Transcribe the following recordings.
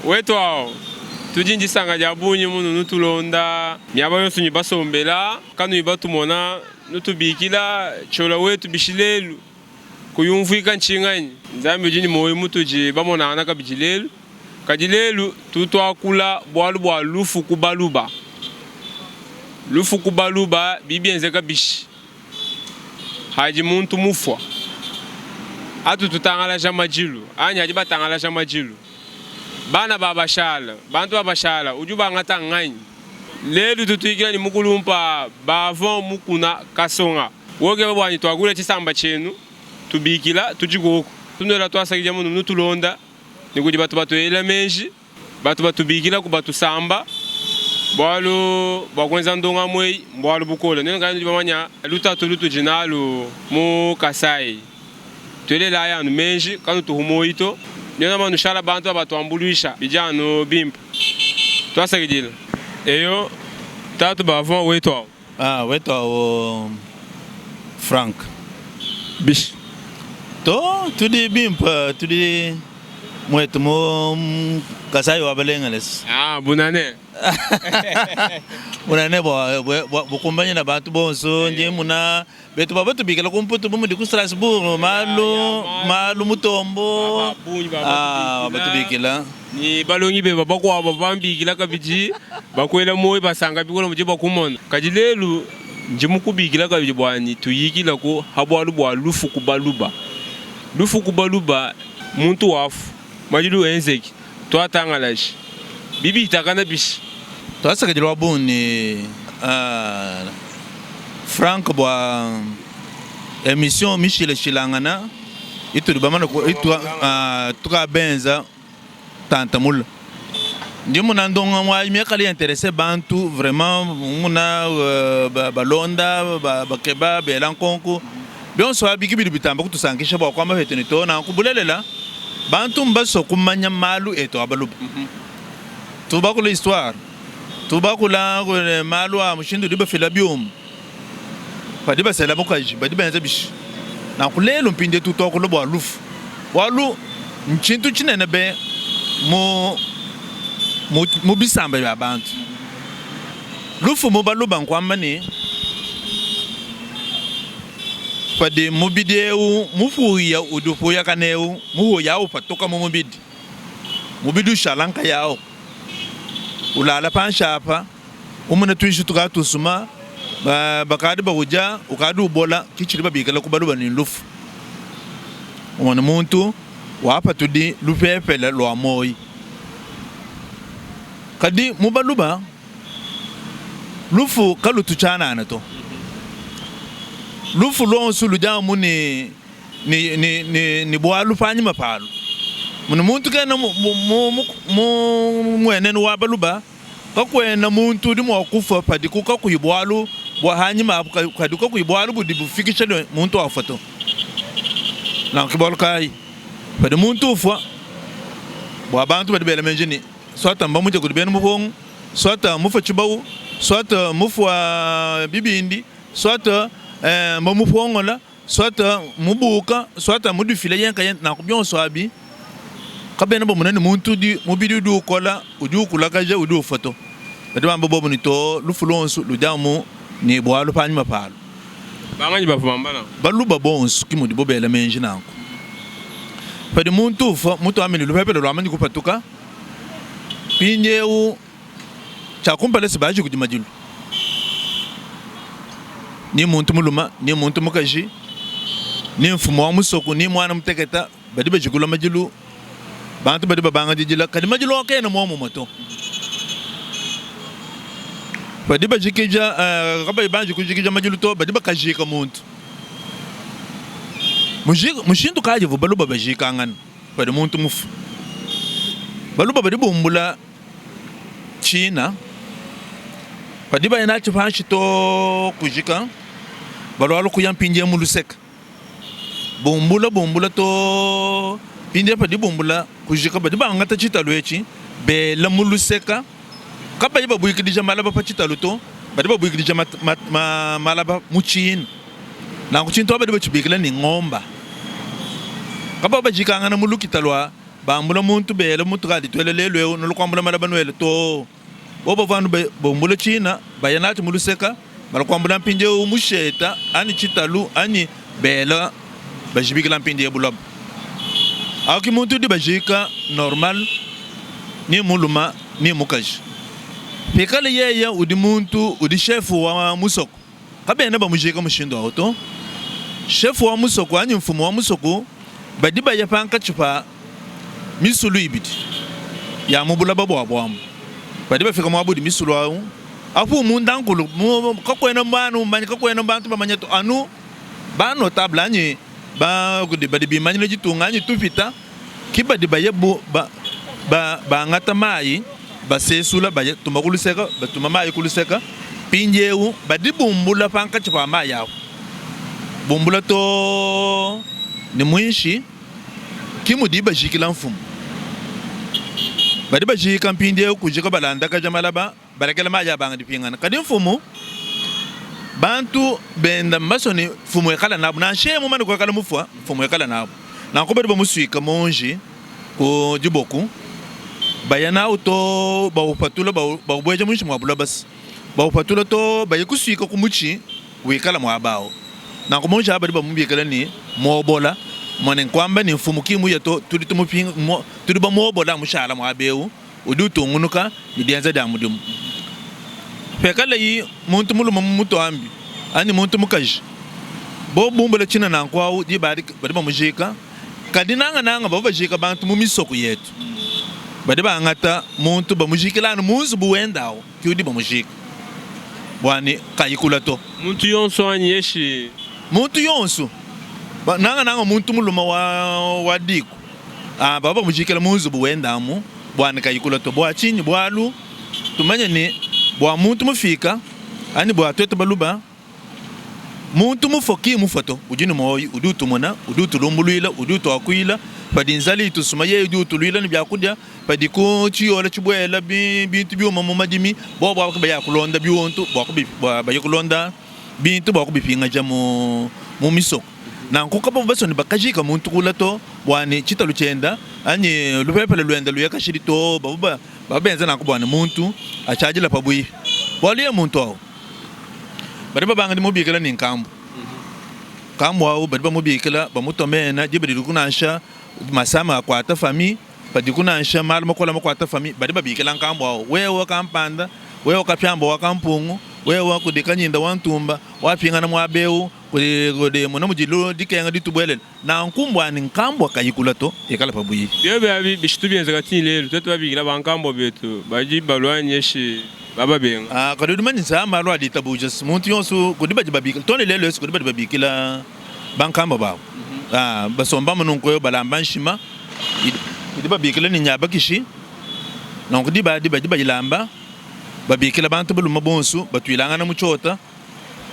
wetu ao tujinjisanga jabunyi munu nutulonda myaba yonso nyibasombela kanu ibatumona nutubikila chola wetu bishilelu kuyumvika nchinganyi nzambi ujini moyo mutuji bamona anaka bijilelu kajilelu tutwakula bwalu bwa lufu kubaluba lufu kubaluba bibienzeka bishi haji muntu mufwa atu tutangala jamajilu anya jiba tangala jamajilu bana babashala bantu babashala ujuba ngata nganyi lelu tutwikila ni mukulumpa bavon mukuna kasonga woge babwanyi twagula chisamba chenu tubikila tujigoko tunela twasakija munu nutulonda nikuji batu batuela menji batu batubikila kubatu samba bwalu bakwenza ndonga mwei bwalu bukola nene kandi bamanya lutatu lutu jinalu mu Kasai twelela yanu menji kanu tuhumoito nena manu shala bantu abatwambulisha bijano bimpa twasakijila eyo tatu bavon weto weto Frank bish to tudi bimpa tudi mwetu mo Kasai wabalengales bunane bunane bukumbanya na bantu bonso nje muna betu baba tubikala kumputu bumudi ku Strasbourg malu mutombo batubikila ni balongi be baba kwa babambikila kabiji bakwela moyo basanga bikola muje bakumona kajilelu nje mukubikila kabiji bwani tuyikila ko habwalu bwa lufu kubaluba lufu kubaluba muntu wafu majilu enzeki twatangalashi bibi itakana bishi twasakajilwa buni Frank bwa emission Michel Shilangana itu bamana ko itu tukabenza tantamul ndi muna ndonga mwa imekali intéressé bantu vraiment muna balonda bakeba belankonku byonso abiki bitamba kutusangisha bwa kwamba heteni to na kubulelela bantu mbaso kumanya malu eto abaluba tubakula histoire tubakula malu a mushindu diba filabium padiba sela bokaji padiba nza bishi na kulelo mpinde tutokula bwa lufu walu nchintu chinene be mu bisamba ya bantu lufu mu baluba nkwamba ni pade mubideu mufuya udufuya kaneu muho yao patoka mu mubidu shalanka yao ulala panshapa umuna tuishu tukatu suma bakadi bahuja ukadu bola kichiri babikala kubaluba ni lufu umana muntu wapa tudi lufefela lwa moi kadi mubaluba lufu kalutu chana anato lufu lonsu lujamu ni bwalu fanyima palu muna muntu kena mwenen wabaluba kakwena muntu dimo kufa padi kuka kuyibwalu bwa hanyima kadi kuka kuyibwalu budi bufikisha muntu wafato na kibwalu kai padi muntu ufa bwa bantu padi bela menjini swata mbamuje kudibena mubongo swata mufa chibawu swata mufa bibindi swata mamufongola swata mubuka swata mudufile yenka na kubyonso abi kabena bo munene muntu di mubidi du kola udu kulakaje udu foto badaba mbobo ni to lufulonsu lujamu ni bwalu panyima palo banganyi bafambana baluba bonsu kimudi bobela menji nanko padi muntu fa mutu ameni lupepele lwamani kupatuka pinjeu chakumpale sibaji kujimajilu ni muntu muluma ni muntu mukaji ni mfumo wa musoko ni mwana muteketa badiba jigula majilu bantu badiba banga jijila kadi majilu okena momo moto badiba jikija kaba ibanji kujikija majilu to badiba kajika muntu mushindu kaje vo baluba bajika ngana badi muntu mufu baluba badiba umbula China badiba ina chifanshi to kujika balwalo kuyampinje muluseka bombula to pinde padi bombula kujika badiba ngata chitalwechi be la muluseka kaba yiba buyikidija malaba pachitaluto badiba buyikidija malaba muchin na kuchinto badiba chibikila ni ngomba kaba bajika ngana mulukitalwa bambula muntu bele muntu kadi twele lelwe no kwambula malaba noele to obo vandu bombula china bayanati muluseka bala kwambula mpinje umusheta ani chitalu ani bela bajibikila mpinje bulab aki muntu di bajika normal ni muluma ni mukaji pekale yeya udi muntu udi chefu wa musoko kabene bamujika mushindo auto chefu wa musoko ani mfumo wa musoko badiba yapanka chupa misulu ibiti ya mubula babo abwamu badiba fika mwabudi misulu au apu mundankulu kakwena mbanu mani kakwena bantu bamanyeto anu bano tabla anyi ba kudi badibi manyile jitunga anyi tupita kibadiba yebu ba ngata mai ba sesula ba tumakuluseka ba tumama ikuluseka pinjewu badibumbula panka chupa mai yao bumbula to ni mwishi kimu di bajikila mfumu badi bajika mpinde kujika balanda ka jamalaba barakela maja banga dipingana kadi mfumu bantu benda masoni fumu ekala nabu na shemu mani kwa kala mufwa fumu ekala nabu na ko badi ba muswika monji ko jiboku bayana auto ba upatula ba ubweje munshi mwabula bas ba upatula to bayikuswika kumuchi wekala mwabao na ko monji abadi ba mumbikala ni mobola mone kwamba ni mfumu kimu yeto tuli tumupinga tuli ba mobola mushala mwabeu udu tungunuka ni dienza da mudum pekala yi muntu mulu muto ambi ani muntu mukaji bo bumbula china na kwao di badi ba mujika kadinanga nanga ba bajika bantu mumisoko yetu badi ba ngata muntu ba mujikila no munzu buwendao kiudi ba mujika bwani kayikula to muntu yonso anyeshi muntu yonso nanga muntu muluma wa diku baba mujikela munzu buwendamu bwana kayikula to bwa chini bwalu tumanya ni bwa muntu mufika ani bwa twete baluba muntu mufoki mufoto ujini moyi udutu mona udutu lumbulwila udutu akwila padinzali tusumaye udutu lwila ni byakudya padiko chiyola chibwela bintu byuma mu madimi bo bwa ba yakulonda byontu bwa ba yakulonda bintu bwa kubipinga jamu mu misoko na nkukapa basoni bakajika muntu kulato bwani chita luchenda anyi lupepele luenda luyaka shirito babenza na kubwana muntu achajila pabui bwaliye muntu awo bariba banga dimubikela ni nkambu kambu awo bariba mubikela bamutomena jibiri kunasha masama kwata fami badikunasha mal makola makwata fami bariba bikela nkambu awo wewe kampanda wewe kapyamba wa kampungu wewe kudikanyinda wantumba wapingana mwabeu kode mona mujilo dikenga ditubwele na nkumbwa ni nkambwa kayikula to ekala pabuyi bebe abi bishitu byenza katini lelo tetu babikira bankambo betu baji balwanyeshi baba benga kadi dumani sa malo adita bujas muntu yonso kodi baji babikila tone lelo kodi baji babikila bankambo bawo basomba mununko balamba nshima kodi babikila ni nyaba kishi na kodi baji baji lamba babikila bantu buluma bonsu batwilanga na muchota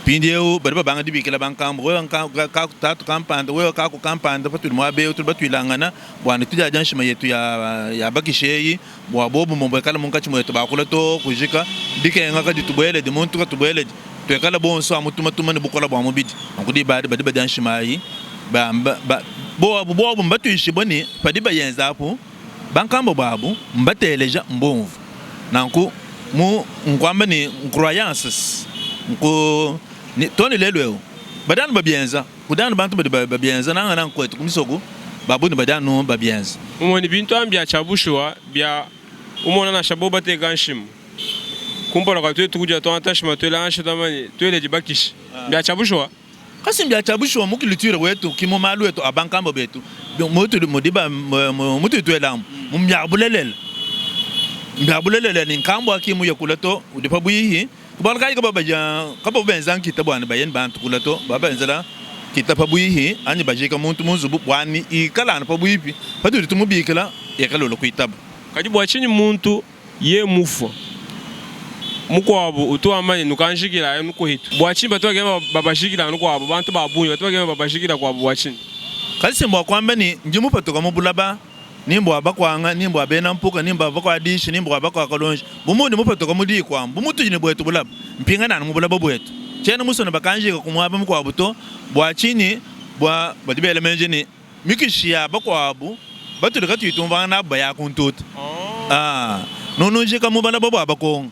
pindieu bariba banga dibikila bankambo wewe ka tatu kampanda wewe ka ku kampanda patul mwabe tu batwilangana bwana tuja janshima yetu ya bakisheyi bwa bobu mombe kala munkachi mwetu bakula to kujika dikenga ka ditubwele de muntu ka tubwele to kala bonso amutuma tuma ni bukola bwa mubidi ngudi badi janshima yi ba bobu mbatuishi boni padiba yenza apo bankambo babu mbateleja mbomvu nanku mu nkwamba ni croyances nko ni toni lelweo badanu babienza kudanu bantu babienza nanga nan kwetu kumisoko babuni badanu babienza umoni bintu ambya chabushwa bya umona na shaboba te ganshim kumpora ka twetu kuja to antashima to lansha tamani twele jibakish bya chabushwa kasi bya chabushwa mukilitire wetu kimo malu wetu abankambo betu mutu mudiba mutu twelam mumyabulelele mbabulelele ni nkambo akimu yakulato udipa buyihi kubalkai ka babaja ka babenza kita bwana bayen bantu kulato babenzala kita pabuyihi ani bajika muntu munzubu bwani ikala na pabuyipi padu tumubikala yakalo lokuitaba kadi bwachini muntu ye mufo mukwabo utuamanye nukanjikira ayo nukuhitu bwachimba twagema babashikira nukwabo bantu babunyi twagema babashikira kwabo bwachini kasi mbo kwamba ni njimu patoka mubulaba nimbo abakwanga nimbo abena mpuka nimbo abakwa dishi nimbo abakwa kalonje bumundi mupatoka mudi kwa bumutu jine bwetu bulaba mpingana na mubulaba bwetu chene musona bakanjika kumwaba mukwa buto bwachini bwa badibele menjeni mikishia bakwabo batu de katu itumva na baya kuntut no je kamu bana baba bakong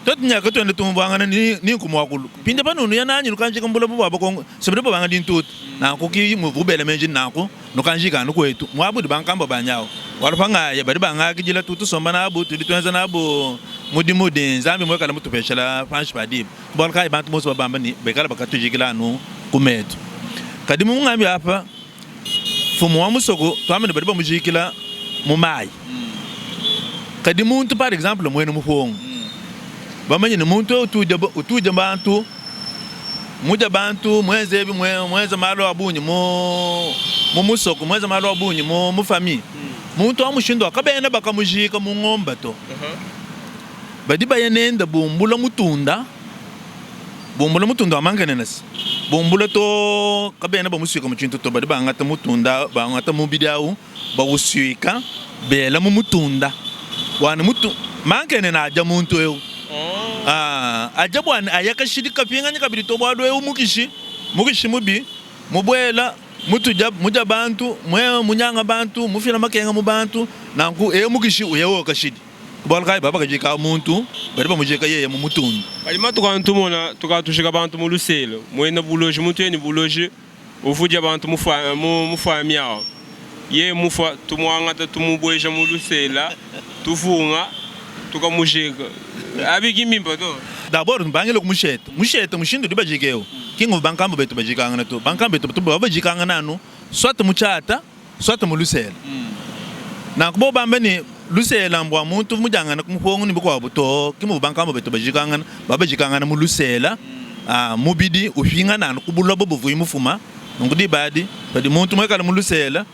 tot nya katu ende tumva ngana ni kumwa kulu pinde pa no ya nanyi no kanje kambula baba bakong sebele baba ngadi ntut na ko ki mu vubele menji na ko no kanje ka no kwetu mwabu de bankamba banyao warfa nga ya bari banga kijila tutu somba na abu tudi twenza na abu mudi nzambi mwe kala mutu peshela fanshi badib bol kai bantu moso bamba ni be kala bakatu jigila no kumetu kadi mu ngambi apa fumu wa musoko to amene bari ba mujikila mu mai kadi muntu par exemple mwene mu fongo bamanye ni muntu utuje bantu muja bantu mwenzebi mwenza malo abunyi mu musoko mwenza malo abunyi mu fami muntu amushindo akabena bakamujika mu ngomba to badi bayenenda bumbula mutunda amangene nasi bumbula to kabena bamuswika mu chintu to badi bangata mutunda bangata mu bidawu bawuswika bela mu mutunda wana mutu mangene na aja muntu eu aja bwana ayaka shirika pinganya kabiri to bwado eu mukishi mubi mubwela muja bantu munyanga bantu mufina makenga mu bantu nanku mukishi uyewo kashidi bol kai baba kajika muntu bari bamujeka yeye mu mutundu bali matukantu mona tukatushika bantu mu luselo mwena buloji muntu yeni buloji ufuja bantu mu fami yao ye mufa tumwanga tumubweja mu lusela tufunga tukamujeka abiki mimba to d'abord mbangelo kumusheta mushindo dibajikeo kingo bankambo betu bajikanga na to bankambo betu bajikanga nanu swata muchata swata mu lusela na kubo bambeni lusela mbwa muntu mujanga na kumfongo ni bukwa buto kimu bankambo betu bajikanga mu lusela mubidi ufinga nanu kubulwa bobu imufuma ngudi badi muntu mwekala mu lusela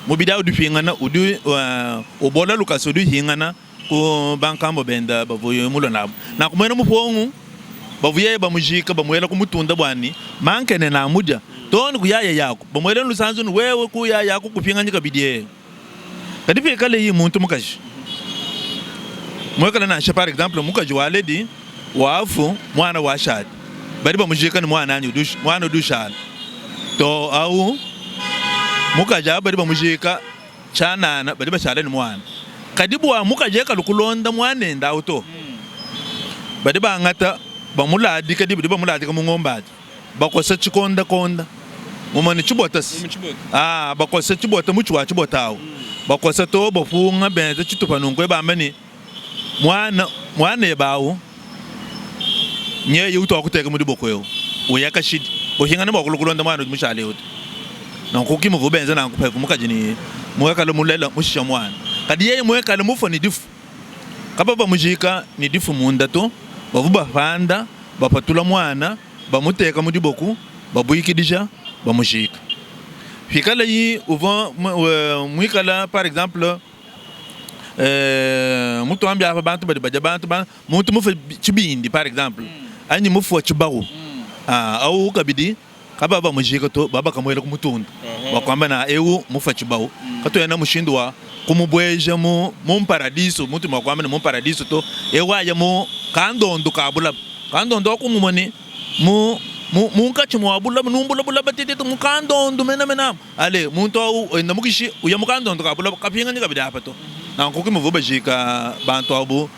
mubida udufinga na udu obola lukaso udu hingana ku bankambo benda bavuyo mulo nabo na kumwena mufongo bavuye bamujika bamwela kumutunda bwani mankene na muja toni kuyaya yako bamwela lusanzu ni wewe kuyaya yako kufinga nyika bidie kadipe kale yi muntu mukaji mwekala na sha par exemple mukaji waledi wafu mwana wa shad bari bamujika ni mwana anyu dush mwana dushal to au mukaja bari bamujika chana na bari bashala ni mwana kadibu wa mukajeka lukulonda mwana nda auto bari bangata bamuladi kadibu bamuladi ka mungomba bakosa chikonda mumani chibotas bakosa chibota muchwa chibotao bakosa to bafunga benza chitupanungwe bambani mwana yebawo nye yuto akuteka muri bokoyo uyaka shidi bohingana bakulukulonda mwana mushale uti nankuki mu benza nankupheka mukajini mwekala mulela mushisha mwana kadi yeye mwekala mufo ni difu kababa mujika ni difu munda to bavuba fanda bapatula mwana bamuteka muri boku babuyikidisha bamushika fikala yi uva mwikala par exemple mutu ambia apa bantu badi bantu mutu mufa chibindi par exemple anyi mufu chibawo au kabidi kababa mujika to baba kamwela kumutunda bakwamba na eu mufa chibawo kato yana mushindwa kumubweja mu paradiso mutu makwamba mu paradiso to ewa ya mu kandondo kabula kandondo kumumoni munka chimo abula numbula bula batete to mukandondo mena ale muntu au enda mukishi uya mukandondo kabula kapinga nika bidapa to na ko kimu vobajika bantu abu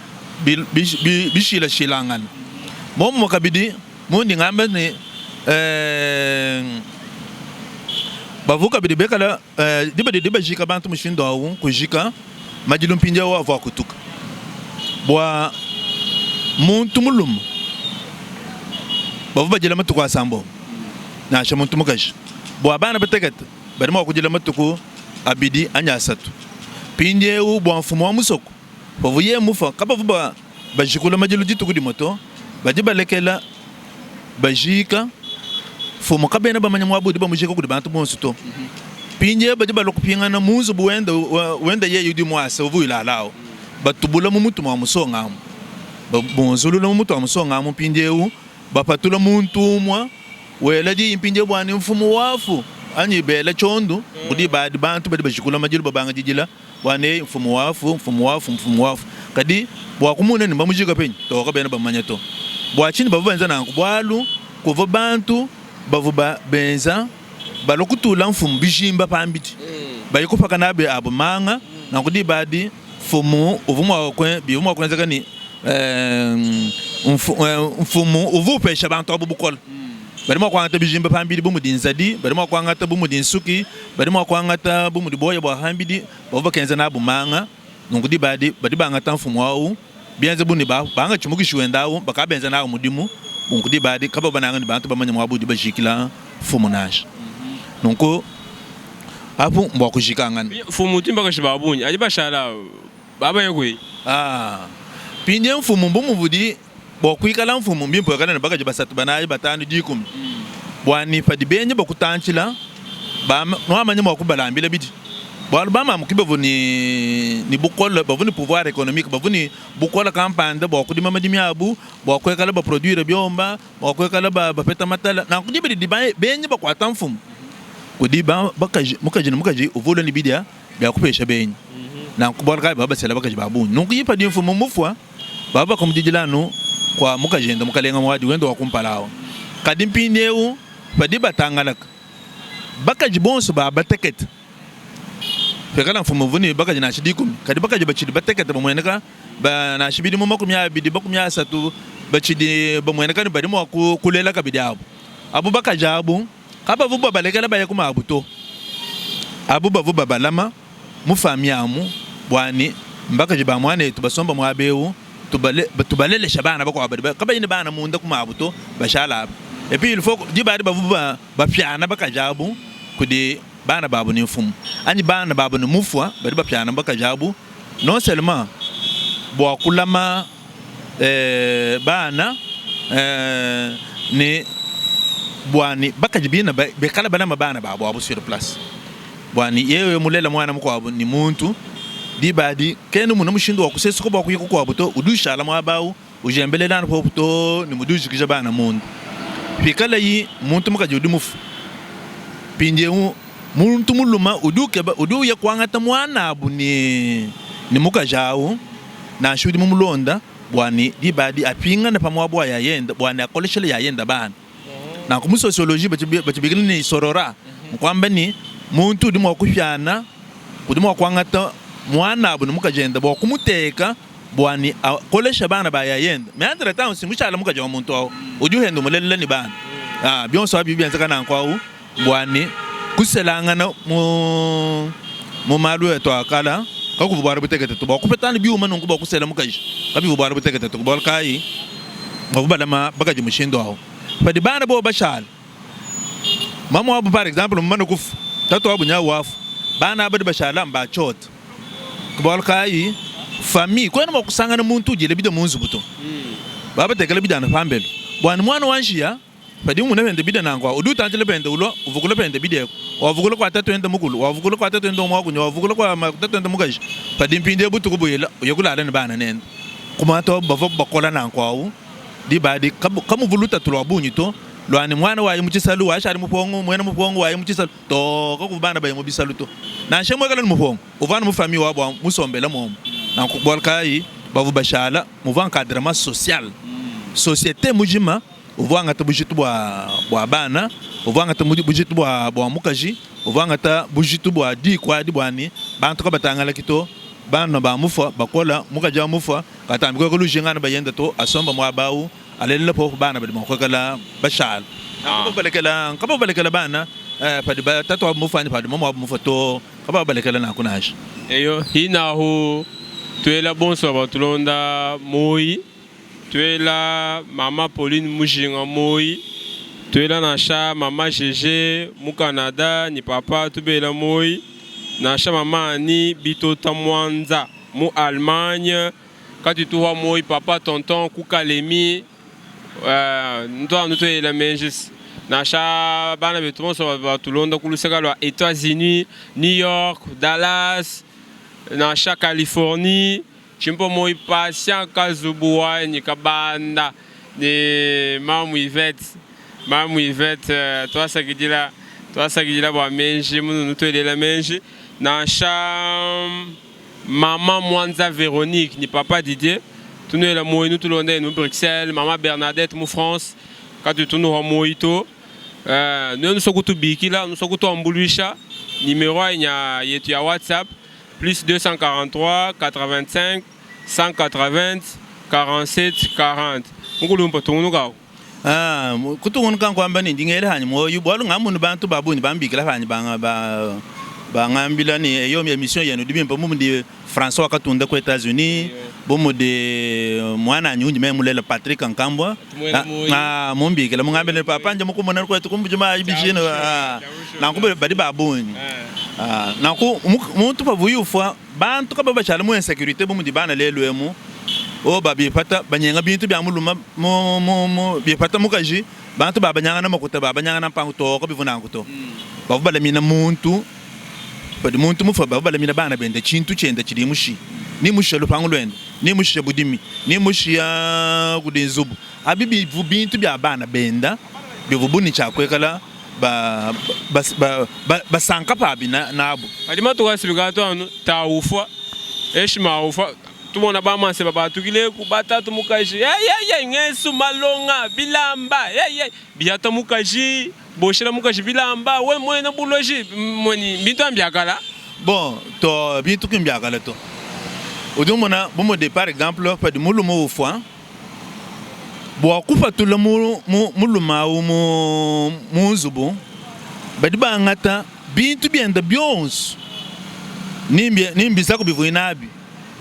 bishila shilangan momo kabidi mundi ngamba ni bavuka bidi bekala dibajika bantu mushindo au kujika majilum pinja wa ava kutuka bwa muntu mulum bavuba jela matuku asambo na sha muntu mukashi bwa bana beteget bari mo kujela matuku abidi anya satu pinje u bwa mfumo wa musoko bavuye mufa kabavuba bajikula majilu jitu kudi moto bajibalekela bajika fumo kabena bamanya mwabudi bamujika kudi bantu bonsu to pinje bajibalo kupinga na muzu wenda ye yudi mwasa uvu ilalao batubula mumutu mwa musonga bonzulu na mumutu wa musonga pinje u bapatula muntu umwa weladi impinje bwani mfumu wafu anyi bela chondo budi badi bantu badi bajikula majilu babanga jijila wane mfumu wafu kadi bwa kumune ni bamujika penyi to kabena bamanya to bwa chini bavu benza nanku bwalu kuva bantu bavu benza balokutula mfumu bijimba pambiti ba yikufa kana be abu manga na kudi badi fumu uvuma kwa bi uvuma kwa zakani fumu uvu pesha bantu abu bukol bari mo kwangata bijimba pambidi bumudin zadi bari mo kwangata bumudin suki bari mo kwangata bumudi boya bo hambidi bo kenza na abu manga ngudi badi bangata fumu wao bienze buni ba banga chumuki shuendao bakabenza na mudimu ngudi badi kaba bananga ni bantu bamanya mwabudi bashikila fumu nash nonko apu mbo kushikanga fumu timba ka shibabunyi ajiba shala baba yegwe pindien fumu bumubudi bo kuikala mfumu mbimpo kana bakaje basatu banayi batanu dikum bwani fadi benye bakutanchila ba no amanya mwakubalambila bidi bwal bama mukibevu ni bukola bavuni pouvoir économique bavuni bukola kampande bo kudima madimi abu bo kwekala ba produire biomba bo kwekala ba peta matala na kudibidi di benye bakwata mfumu kudiba mukaji uvulo ni bidia bya kupesha benye na kubwala kai baba sela bakaji babu nukuyipa di mfumu mufwa baba komdijilano kwa mukajenda mukalenga mwadi wendo wakumpalawa kadimpineu padi batangalaka bakaji bonso baba tekete fekala mfumu vuni bakaji na shidikum kadi bakaji bachidi batekete bamweneka ba na shibidi mu makumya bidi bakumya satu bachidi bamweneka ni badi mu kulela kabidi abu bakaji abu kaba vuba balekela baye kuma abuto abu bavuba balama mufamyamu bwani mbakaji bamwane tubasomba mwabeu tubalele shabana bako abadi kaba yini bana munda kuma abuto bashala et puis il faut di badi bavuba bapyana bakajabu kudi bana babu ni fumu ani bana babu ni mufwa badi bapyana bakajabu non seulement bo kulama bana ni bwani bakajibina bekala bana mabana babu abu sur place bwani yewe mulela mwana mko abu ni muntu di badi kenu muna mushindo wakusese ko bakuyiko kwa buto udushala mwabawu ujembele dana po buto ni mudushi kija bana muntu pikala yi muntu mukaje udumufu pindie muntu muluma uduke udu ya kwangata mwana abu ni mukajawu na shudi mumulonda bwani di badi apinga na pamwabwa ya yenda bwani akoleshele ya yenda bana na ku sociologie bachibigini ni sorora kwamba ni muntu ndi mwakufyana kudi mwakwangata mwana abu mukajenda bo kumuteka bwani kolesha bana ba yayenda me andre temps simushala mukaje wa muntu aho ujuhendo mulele ni bana bionso abi byanza kana kwao bwani kuselangana mu malu eto akala ka kuvubara butekete to bakupetana biuma nungu bakusela mukaje kabi vubara butekete to bolkai mabubala ma bakaje mushindo aho padi bana bo bashal mama abu par exemple mano kuf tato abu nya wafu bana abadi bashala mba chot kubolkai famille kwena makusanga na muntu jile bida munzu buto baba tekele bida na pambelo bwana mwana wanshia padi mu na bida na ngwa udu tantele bende ulo uvukula bende bide wavukula kwa tatu enda mukulu wavukula kwa tatu enda mwakunyo wavukula kwa tatu enda mugaji padi mpinde butu kubuyela uyekula ala bana nenda kuma to bavo bakola na ngwa di badi kamu voluta tulo bunyito lwani mwana waye muchisalu wa shari mupongo mwana mupongo waye muchisalu to ko kubana baye mubisalu to na shemwe kala mupongo uvana mufami wabo musombela mom na ko bolkai bavu bashala muvan cadrement social société mujima uvanga ta bujitu bwa bana uvanga ta bujitu bwa mukaji uvanga ta bujitu bwa di kwa di bwani bantu ko batangala kito bana ba mufa bakola mukaja mufa katambi ko lujinga na bayenda to asomba mwabawu alele po bana badi mo kala bashal kaba balekela bana padi tatu mufani padi mo mufoto kaba balekela na kunash eyo hina ho tuela bonso batulonda moi tuela mama Pauline Mujinga moi tuela na sha mama Jeje mu Canada ni papa tubela moi na sha mama ni bitota mwanza mu Allemagne kati tuwa moi papa tonton kukalemi ndo nuto ela menjis na sha bana betu bonso batulonda kuluseka lwa États-Unis, New York, Dallas na sha Californie chimpo moi patient kazubuwa ni kabanda ni mamu Yvette toi sakidila bwa menji munu nuto ela menji na sha mama Mwanza Véronique ni papa Didier tunu ela moi nu tulonda nu Bruxelles mama Bernadette mu France katu tunu wa moito nous sokutu bikila nous sokutu ambuluisha Numéro yetu ya WhatsApp plus 243 85 180 47 40. Mukulumpa tungunuka. Kutungunu kan kwamba ni ndingere hanyi moyo bwalu ngamuntu bantu babuni bambikira hanyi bangambila ni eyo emission yenu dibimpa mumundi François Katunda ko États-Unis bomude mwana nyunji memulela Patrick Nkambwa mumbikira mungambele papa nje mukumona ko tukumbujuma ibishino na kubele badi babuni na ku muntu pavuyufwa bantu kababa chala mu insécurité bomundi bana lelwemu o babi pata banyenga bintu bya muluma mo bi pata mukaji bantu babanyanga na makuta babanyanga na mpango to ko bivuna nguto bavubala mina muntu padi muntu mufa bavubala mina bana bende chintu chenda chiri mushi ni mushi lupango lwenda ni mushi budimi ni mushi ya kudenzubu abibi bintu bya bana benda bivubuni chakwekala basanka pabi nabo adima to wasibigato anu taufwa eshima ufa tumona bamanse babatukile kubatatu mukaji ngesu malonga bilamba biyata mukaji boshira mukaji bilamba we mwena buloji moni bintu ambiakala bon to bintu kimbiakala to odumona bomo de par exemple pa de mulumo ufwa bo kufa tula muluma muzubu badiba ngata bintu bienda bions nimbi sako bivuinabi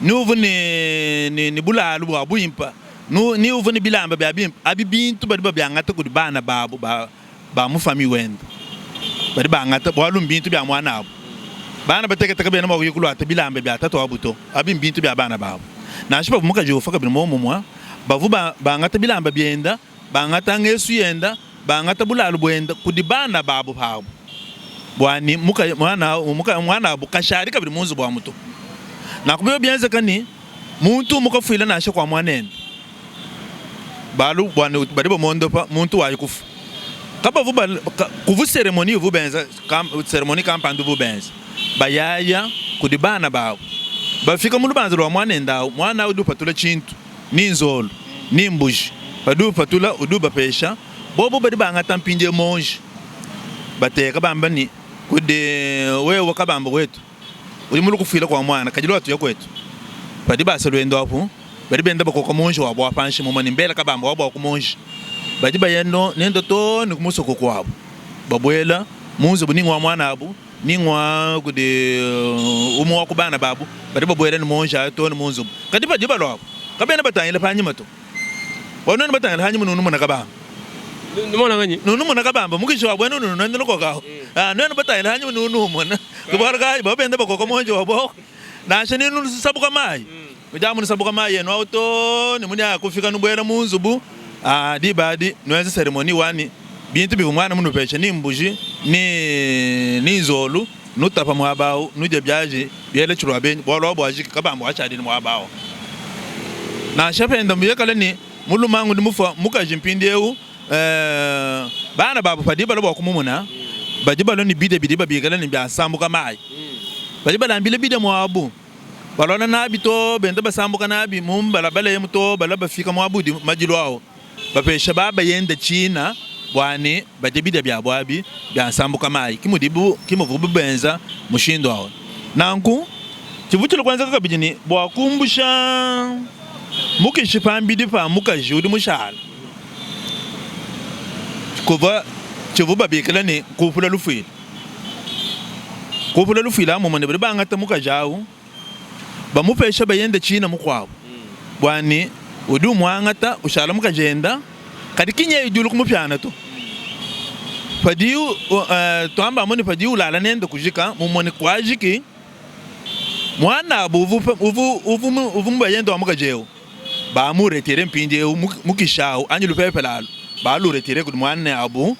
nuvu ni bulalu bwa buimpa ni uvu ni bilamba bya bimpa abi bintu badi bya ngata kudi bana babu ba mu fami wenda badi ba ngata bwalu bintu bya mwana abo bana bateke taka bena mawo yikulu ata bilamba bya tatu abuto abi bintu bya bana babu na shipa muka jo faka bino mwa bavu ba ngata bilamba byenda ba ngata ngesu yenda ba ngata bulalu bwenda kudi bana babu babu bwani muka mwana abo kashari kabiri munzu bwa muto na kubyo byanze kani muntu mukafuila na shakwa mwanene balu bwana bari bomondo pa muntu wayikufa kaba vuba kuvu ceremony vubenza ceremony kampandu vubenza bayaya kudibana bawo bafika mu lubanza lwa mwanene ndawo mwana udu patula chintu ni nzolo ni mbuji badu patula udu bapesha bobo bari banga tampinje monje bateka bambani kude wewe kabamba wetu uri muri kufila kwa mwana kajilo watu yakwetu badi baselwendo apo badi benda bako monje wabo apanshi mu mani mbela kabamba wabo kumonje badi bayendo nendo to ni kumusoko kwabo babwela munzo buni ngwa mwana abo ni ngwa kude umu wakubana babu badi babwela ni monje to ni munzo kadi badi balo kabena batanyile panyima to wono ni batanyile hanyima nunu mona kabamba numona ngani nunu mona kabamba mukisho wabweno nunu nendo ko ka nenu batanyile hanyima nunu mona kubarga babenda bako monje wabo na shani nunu sabuka mai ujamu ni sabuka mai no auto ni munya kufika nubwera munzubu di badi nweze ceremony wani bintu bivumwana munu pesha ni mbuji ni nzolu nutapa mwabao nuje byaje byele churwa ben bolo bwaji kabambo achadi ni mwabao na shapenda mbiyekale ni mulumangu ndimufa mukajimpindeu bana babu padiba lobo kumumuna bajiba lo ni bide bigala ni byasambuka mai bajiba lambile bide mwabu balona nabi to benda basambuka nabi mumbala bale muto bala bafika mwabudi majilwao bapesha baba yenda china bwane bajibide byabwabi byasambuka mai kimudibu kimuvubu benza mushindo awo nanku chivuchilo kwanza kakabijini bwakumbusha mukishipambidi pa mukajudi mushala kuva chivuba bikala ni kupula lufila mu mane banga ta mukajau bamupesha bayenda china mukwabo bwani udu mwangata ushala mukajenda kadi kinye idulu kumupyana to padiu toamba moni padiu lala nenda kujika mumoni kwajiki mwana uvu bayenda mukajeu ba mu retire mpinde mukishao anyilu pepelalo ba lu retire ku mwana abu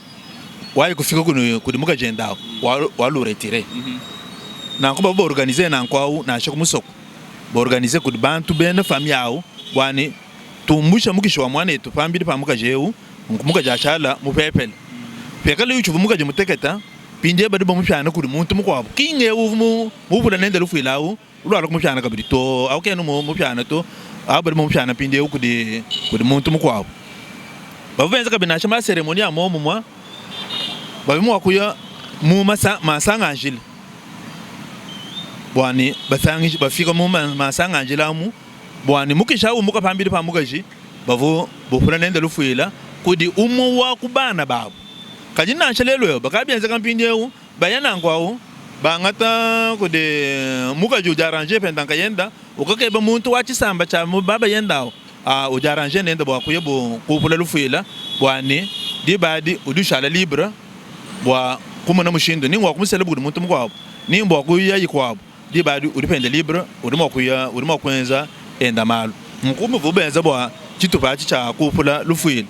waye kufika ku mukajenda walu retire na ko ba organiser na kwao na shako musoko ba organiser ku bantu bena famille yao bwani tumbusha mukishwa mwana etu pambiri pa mukajeu mukajachala mupepele pekale yuchu mukaje muteketa pinde badi ba mupyana ku muntu mukwabo kinge uvu mubula nenda lufilawo ulwala ku mupyana kabiri to awkenu mupyana to abadi mupyana pinde ku di muntu mukwabo bavenza kabina chama ceremony ya momo mwa babimu wakuya mu masanga anjile bwani basangi bafika mu masanga anjelamu bwani mukisha umuka pambili pa mukaji bavo bofuna nenda lufuila kudi umu wa kubana babu kajina nchelelo bakabyenza kampindi eu bayana ngwao bangata kudi mukaji ujaranje pendanga yenda ukakeba muntu wachisamba cha baba yendao ujaranje nenda bwa kuyebo kupula lufuila bwani dibadi udushala libre bwa kumana mushindo ni ngwa kumusele budi muntu mkwabo ni mbwa kuya yikwabo dibadi udipende libre udimo kwenza enda malu mkumu vubenza bwa chitupachi cha kupula lufuila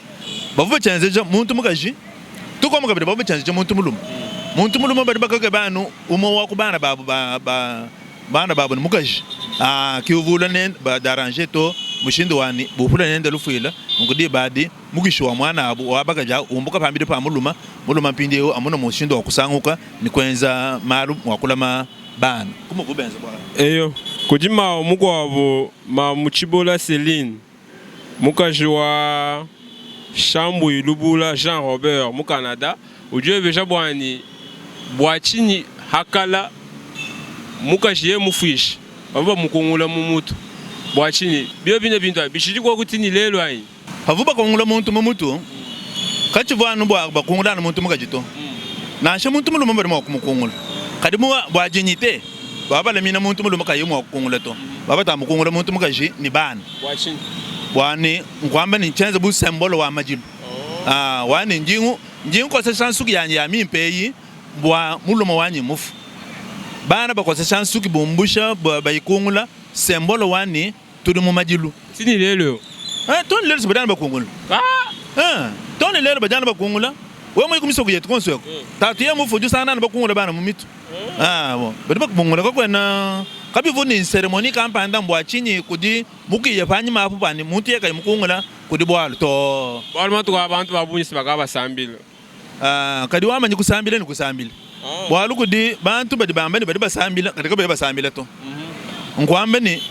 bavu chenzeja muntu mukaji tuko mukabiri bavu chenzeja muntu muluma badi bakake banu umo wa kubana babu bana babu mukaji kiuvula nenda badaranje to mushindo wani bupula nenda lufuila ngudi badi mugishwa mwana abu wabakaja umbuka pambiri pa muluma mpindi yo amuno mushindo wakusanguka ni kwenza malu wakulama bana kuma kubenza bwa eyo kujima omugwabo ma muchibola Celine mukaji wa Shambu Ilubula Jean Robert mu Canada ujue beja bwani bwachini hakala mukaji ye mufish baba mukungula mumutu bwachini byo bine bintu bishiji kwa kutini lelo ayi havuba kungula muntu mumutu kachi vanu bwa bakungula muntu mukajito na sha muntu muluma bari mukungula kadi mu bwajinyite baba le mina muntu muluma kayimu wakungula to baba ta mukungula muntu mukaji ni bana bwachini wani ngwamba ni chenza bu symbol wa majilu wani njingu ko sa chansu ya mimpeyi bwa muluma wanyi mufu bana ba ko sa chansu ki bumbusha bayikungula symbol wani tudu mu majilu sini lelo ton lelo sabana bakungula ton lelo bajana bakungula we mo ikumiso kuyetu konso tatu mu fuju sana bakungula bana mu mitu bo badi bakungula ko na kabi vuni ceremony kampanda mbwa chinyi kudi muki yafanyi mapu bani muntu yeka mukungula kudi bwalo to bwalo matu abantu babunyisi bakaba sambile kadi wamanyi kusambile ni kusambile bwalo kudi bantu badi bambani badi basambile kadi ko badi basambile to ngwambe ni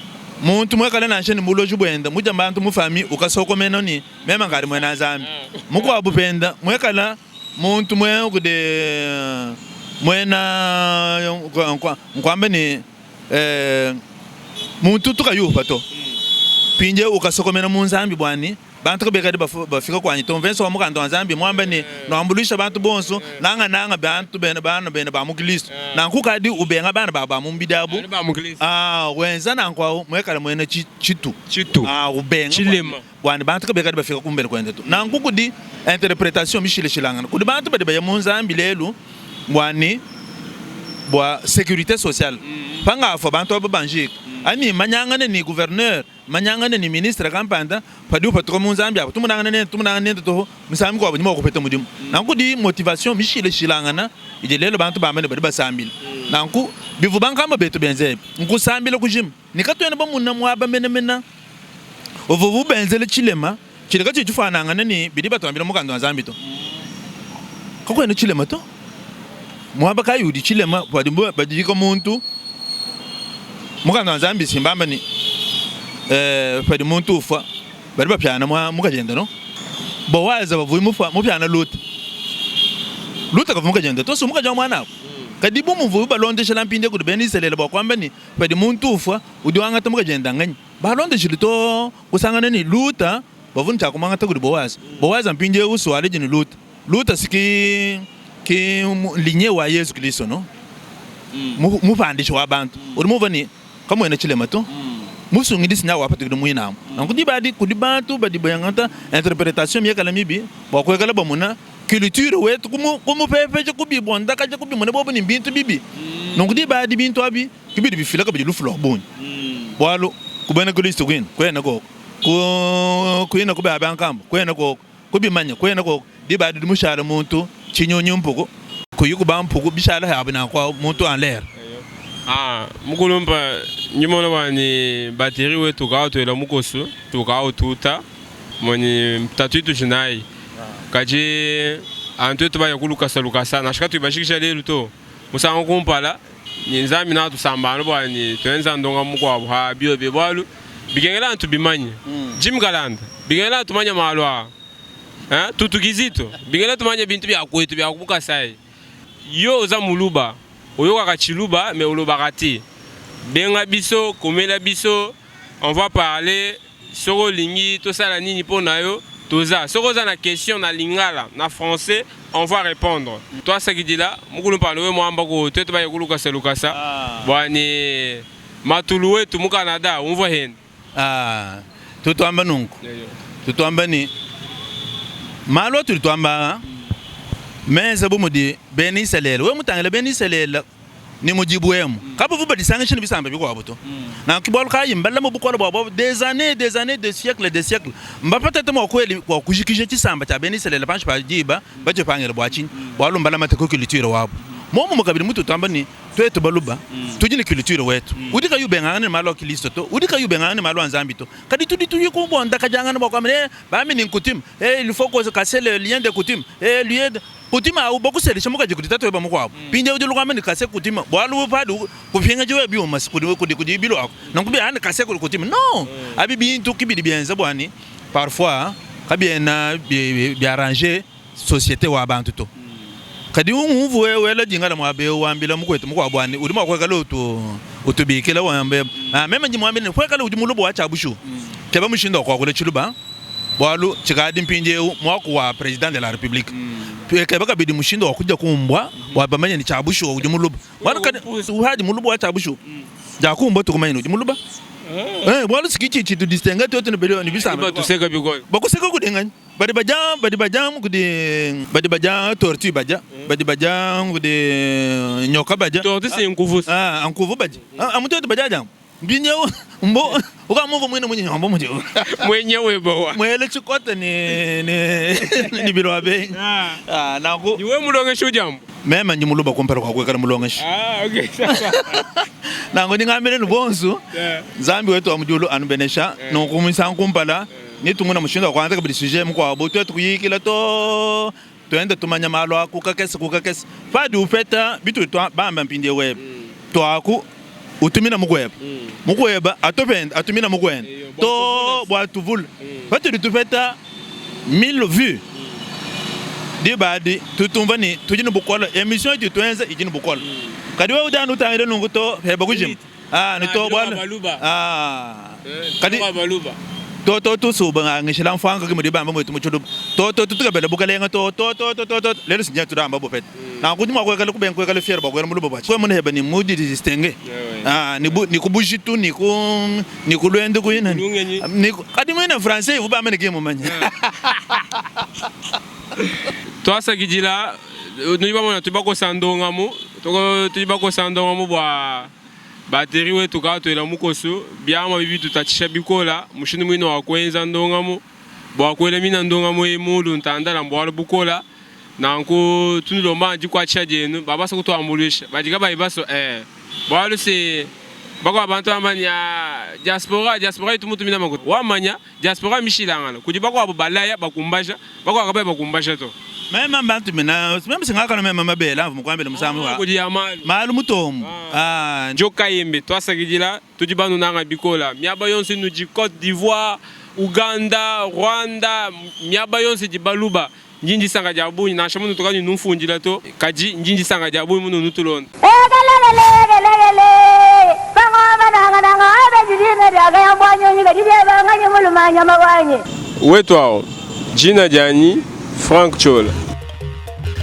muntu mwekala nanshe ni muloju bwenda muja bantu mufami ukasoko meno ni mema ngari mwena zambi muko abupenda mwekala muntu mwe kude mwena ngwambe ni muntu tukayupa to pinje ukasokomena munzambi bwani bantu kabekadi bafika kwanyi to mvenso wamukando nzambi mwamba ni noambulisha bantu bonso nanga bantu bene ba mukristo nankukadi ubenga bana baba mumbidabu wenza nankwa mwekala mwene chitu ubenga chilema bwani bantu kabekadi bafika kumbele kwende to nankukudi interpretation mishile shilangana kudi bantu bade ba munzambi lelu bwani bwa sécurité sociale panga fo bantu babanjik ani manyangane ni gouverneur manyangane ni ministre kampanda padu patro munzambi apo tumunangane ne to misami ko abanyimo ko peta mudim nanku di motivation mishile shilangana ijelelo bantu bamane badi basambile nanku bivu bankamba beto benze nku sambile kujim nikatwena bamunna mwaba mena ovuvu benzele chilema chileka chifanangana ni bidi batwambira mukando nzambi to kako eno chilema to mwaba kayudi chilema badimbo badiko muntu mukanda nzambi simbamba ni padi muntu ufa bari bapyana mukagenda no bowaza bavuye mufa mupyana luta kavuye mukagenda to so mukaja mwana kadibu muvuye balonde shalampinde ku beni selela bakwamba ni padi muntu ufa udiwanga to mukagenda ngani balonde shilito kusangana ni luta bavunta kumanga to ku bowaza mpinde uswale jini luta siki ki linye wa Yesu Kristo no mufandisho wabantu ulimuvani kama ena chilema to musungidi sinya wapatira muina nankudi badi kudi bantu badi bayangata interpretation myekala mibi bakwekala bamuna culture wetu kumu pepeje kubi bonda kaje kubi mone bobo ni bintu bibi nankudi badi bintu abi kibidi bifila kabidi lufulo boni bwalo kubena Kristo kwina kwena ko kwina kuba abankamba kwena ko kubi manya kwena ko di badi mushara muntu chinyonyo mpuko kuyuku bampuko bishala habina kwa muntu en l'air mukulumba nyimona wani bateri we tukawatwela mukosu tukawututa moni tatuitu jinai kaje antu etu baya kulukasa nashika tuibashikisha lelu to musango kumpala nyinzami na tusambano bwani twenza ndonga mukwabo ha biyo bebwalu bigengela antu bimanye Jim Galanda bigengela tumanya malwa tutukizito bigengela tumanya bintu bya kwetu bya kubukasai yo za muluba oyoka kachiluba me uluba kati benga biso, komela biso, on va parler soko lingi to sala nini po na yo toza. Soko za na question na lingala na français, on va répondre. Toi ça qui dit là, mukulu parler moi mbako to to ba yekulu ka selukasa. Bwani matuluwe tu mu Canada, on va hen. Tutuamba nunku. Tutuamba ni malo tutuamba. Mais ça bomo di beni selele. We mutangela beni selele. Ni mujibu wemu kapo vuba disanga chini bisamba biko abuto na kibolo kayi mbala mu bukola babo des années des siècles mbapata temo kweli kwa kujikije chisamba cha beni selele panchi pa jiba baje pangela bwachini bwalo mbala mateko culture wabo momo mukabiri mutu tamba ni twetu baluba tujini culture wetu udika yubengana malo kilisto to udika yubengana malo anzambi to kadi tudi tuyi ko bonda kajanga bo kamene ba mi ni coutume il faut que casser le lien de coutume lieu coutume au beaucoup c'est les muka jikuti tatu ba mukwabo pinje udulu kamene kase coutume bwalu padu kupinga jiwe biyo mas kudi bilo ako nankubi ane kase coutume non abi bintu kibidi bien zabwani parfois kabien bi arranger société wa bantu to kadi ungu wela jingala mwabe wambila mukwetu mukwabwani uli mwakwekala utubikila wambe mema njimwambile kwekala ujimulubo wacha abushu keba mushindo kwa kule chuluba bwalu chikadi mpinje mwaku wa president de la république keba kabidi mushindo wakuja kumbwa wabamanya ni chabushu ujimulubo bwana kadi uhaji mulubo wacha abushu jakumba tukumanyi ujimuluba bwalu sikichi chitu distinga to tene belo ni bisamba tuseka biko bakuseka kudenganya badi bajam kudi tortue baja badi bajam kudi nyoka baja tortue c'est nkuvu nkuvu baja amuto baja jam binyo mbo ukamuvu mwene mwenye mbo mwenye mwenyewe bawa mwele chikota ni biro abe nako niwe mulonga shujam mema njimuluba kompera kwa kwekala mulonga shi okay nango ningamele nubonzu zambi wetu amujulu anubenesha nokumisa nkumpala ni tumuna mushinda kwanza kabili sujet mkwabo twetu kuyikila to twende tumanya malo akukakese fadi ufeta bitu to bamba mpinde web to aku utumina mukweba atopenda atumina mukwen to bwa tuvul fadi tufeta 1000 vues di badi tutumva ni tujini bukola emission tu twenza ijini bukola kadi wewe udanu tangire nunguto heba kujim ni to bwala kadi baluba to suba ngishila mfanga kimi dibamba mwetu muchudu to tukabela bukalenga to lelo sinya tudamba bopet na kudima kwa kale kuben kwa kale fier ba kwa muluba ba kwa mune heba ni mudi distingue ni kubujitu ni ku lwende ku yina ni kadi mwena français uba mene game manya to asa kijila niba mona tubako sandongamu tubako sandongamu bwa bateri wetu kato ila mukoso byama bibi tutachisha bikola mushini mwino wakwenza ndongamu bwa kwele mina ndongamu emulu ntandala mbwalo bukola nanko tunilomba njikwa chajenu babasa kutwambulisha bajika bayibaso bwalo se bako abantu amanya diaspora itumutu mina makutu wamanya diaspora mishilangana kujibako abo balaya bakumbasha bako akabaye bakumbasha to mema bantu mina mema singaka no mema mabela mukwambele musamu wa kujia malu mutomu njoka yembe twasakijila tujibanu nanga bikola miaba yonse nuji Côte d'Ivoire Uganda Rwanda miaba yonse jibaluba njinji sanga jabuni na shamu tukani numfunjila to kaji njinji sanga jabuni munu nutulonda wetu hao jina jani Frank Chola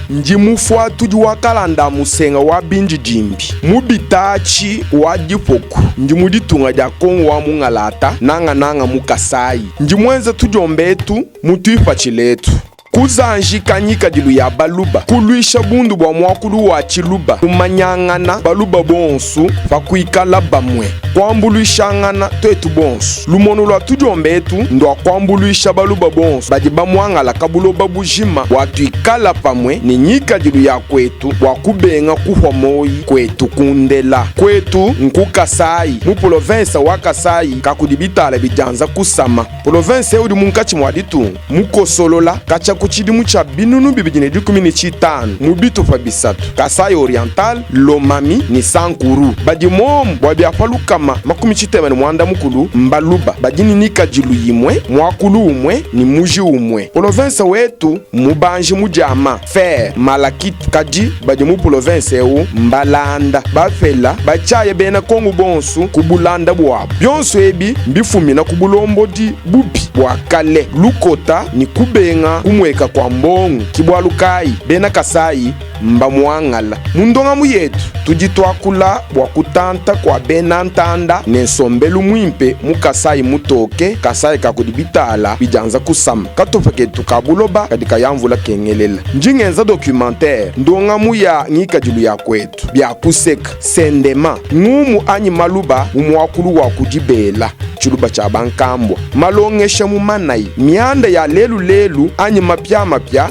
njimufwa tuji wakalanda musenga wa binjijimbi mubitachi wa dipoku njimuditunga dia kongo wa mungalata nanga mukasai njimwenza tujombetu mutuipa chiletu kuzanjika nyika dilu ya baluba kuluisha bundu bwa mwakulu wa chiluba kumanyangana baluba bonsu bakuikala bamwe kwambuluishangana twetu bonsu lumono lwa tujombetu ndwa kwambuluisha baluba bonsu baji bamwangala kabuloba bujima watuikala pamwe ni nyika dilu ya kwetu wakubenga kuhwa moyi kwetu kundela kwetu nkukasai mu province wa Kasai kakudibitala bijanza kusama province eudi munkachi mwaditu mukosolola kacha kuchidimu cha binunu bibijine dikumi ni chitanu mubitu fa bisatu. Kasai Oriental, Lomami ni Sankuru. Badi momu wabiafalu kama makumi chitema ni mwanda mukulu Mbaluba. Badini nika jilu yimwe, mwakulu umwe ni muji umwe. Province wetu mubanji mujama Fer Malakit kaji badi mu province eu Mbalanda. Bafela bachaye bena kongu bonsu kubulanda bwabo. Byonso ebi mbifumi na kubulombo di bubi bwakale. Lukota ni kubenga kumweka kwa mbongu kibwalukai bena Kasai mba mwangala. Mundonga muyetu tujitwakula bwakutanta kwa bena ntanda nensombelu mwimpe mu Kasai mutoke Kasai kakudibitala bijanza kusama katofake tukabuloba kadika yamvula kengelela. Njingenza documentaire ndonga muya ngika julu ya kwetu bya kuseka sendema ngumu anyi maluba umwakulu wa kujibela chuluba cha bankambwa malongesha mu manai mianda ya lelu anyi mapya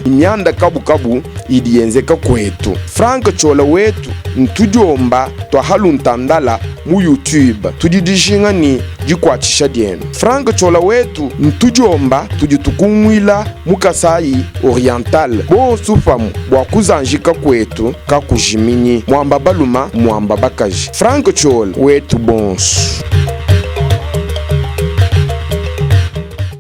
mianda kabu idiyenzeka kwetu. Frank Chola wetu ntujomba twa haluntandala mu YouTube tudidishinga ni jikwachisha dienu. Frank Chola wetu ntujomba tujitukumwila mu Kasai Oriental bonsu famu bwakuzanjika kwetu kakujiminyi mwamba baluma mwamba bakaji. Frank Chola wetu bonsu.